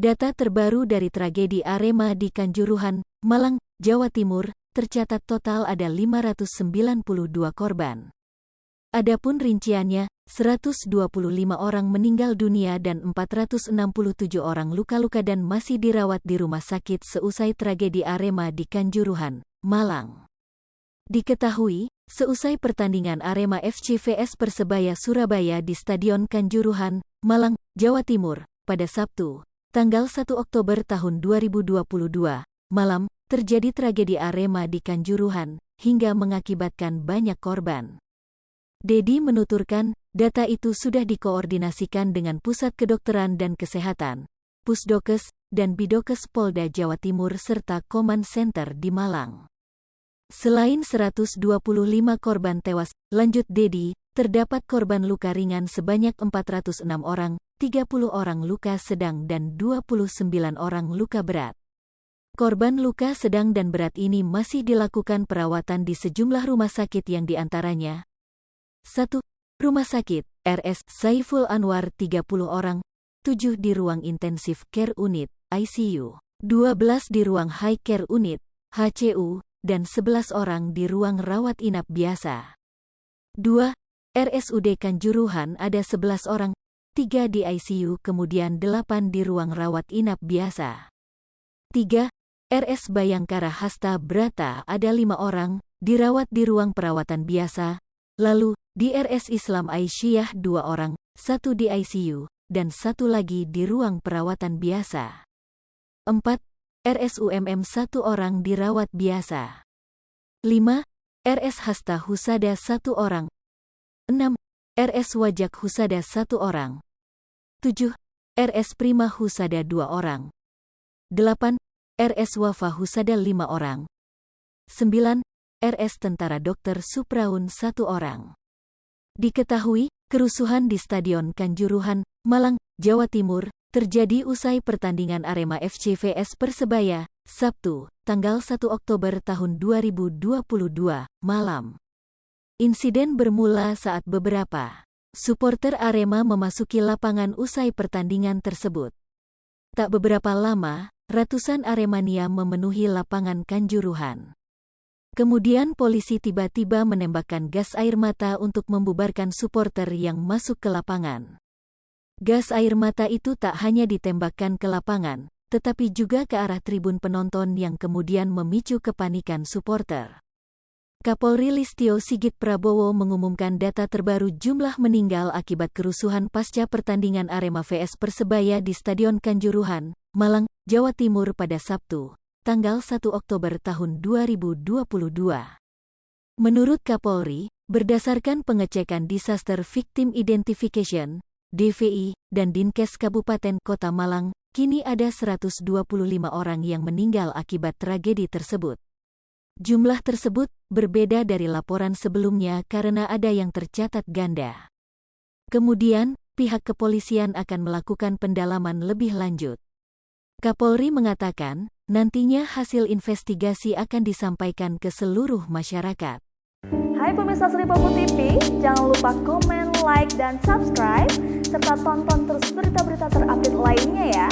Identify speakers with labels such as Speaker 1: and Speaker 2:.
Speaker 1: Data terbaru dari tragedi Arema di Kanjuruhan, Malang, Jawa Timur, tercatat total ada 592 korban. Adapun rinciannya, 125 orang meninggal dunia dan 467 orang luka-luka dan masih dirawat di rumah sakit seusai tragedi Arema di Kanjuruhan, Malang. Diketahui, seusai pertandingan Arema FC vs Persebaya Surabaya di Stadion Kanjuruhan, Malang, Jawa Timur, pada Sabtu, tanggal 1 Oktober tahun 2022, malam, terjadi tragedi Arema di Kanjuruhan, hingga mengakibatkan banyak korban. Dedi menuturkan, data itu sudah dikoordinasikan dengan Pusat Kedokteran dan Kesehatan, Pusdokes, dan Bidokes Polda Jawa Timur serta Command Center di Malang. Selain 125 korban tewas, lanjut Dedi, terdapat korban luka ringan sebanyak 406 orang, 30 orang luka sedang dan 29 orang luka berat. Korban luka sedang dan berat ini masih dilakukan perawatan di sejumlah rumah sakit yang diantaranya 1. Rumah sakit, RS Saiful Anwar 30 orang, 7 di ruang intensif care unit, ICU, 12 di ruang high care unit, HCU, dan 11 orang di ruang rawat inap biasa. 2. RSUD Kanjuruhan ada 11 orang, 3 di ICU kemudian 8 di ruang rawat inap biasa. 3. RS Bayangkara Hasta Brata ada 5 orang, dirawat di ruang perawatan biasa, lalu, di RS Islam Aisyah 2 orang, 1 di ICU, dan 1 lagi di ruang perawatan biasa. 4. RSUMM 1 orang dirawat biasa. 5. RS Hasta Husada 1 orang. 6. RS Wajak Husada 1 orang. 7. RS Prima Husada 2 orang. 8. RS Wafa Husada 5 orang. 9. RS Tentara Dr. Supraun 1 orang. Diketahui, kerusuhan di Stadion Kanjuruhan, Malang, Jawa Timur, terjadi usai pertandingan Arema FC vs Persebaya, Sabtu, tanggal 1 Oktober tahun 2022, malam. Insiden bermula saat beberapa supporter Arema memasuki lapangan usai pertandingan tersebut. Tak beberapa lama, ratusan Aremania memenuhi lapangan Kanjuruhan. Kemudian polisi tiba-tiba menembakkan gas air mata untuk membubarkan supporter yang masuk ke lapangan. Gas air mata itu tak hanya ditembakkan ke lapangan, tetapi juga ke arah tribun penonton yang kemudian memicu kepanikan supporter. Kapolri Listio Sigit Prabowo mengumumkan data terbaru jumlah meninggal akibat kerusuhan pasca pertandingan Arema vs Persebaya di Stadion Kanjuruhan, Malang, Jawa Timur pada Sabtu, tanggal 1 Oktober tahun 2022. Menurut Kapolri, berdasarkan pengecekan Disaster Victim Identification, DVI, dan Dinkes Kabupaten Kota Malang, kini ada 125 orang yang meninggal akibat tragedi tersebut. Jumlah tersebut berbeda dari laporan sebelumnya karena ada yang tercatat ganda. Kemudian, pihak kepolisian akan melakukan pendalaman lebih lanjut. Kapolri mengatakan, nantinya hasil investigasi akan disampaikan ke seluruh masyarakat.
Speaker 2: Hai pemirsa Sri Popo TV, jangan lupa komen, like, dan subscribe, serta tonton terus berita-berita terupdate lainnya ya.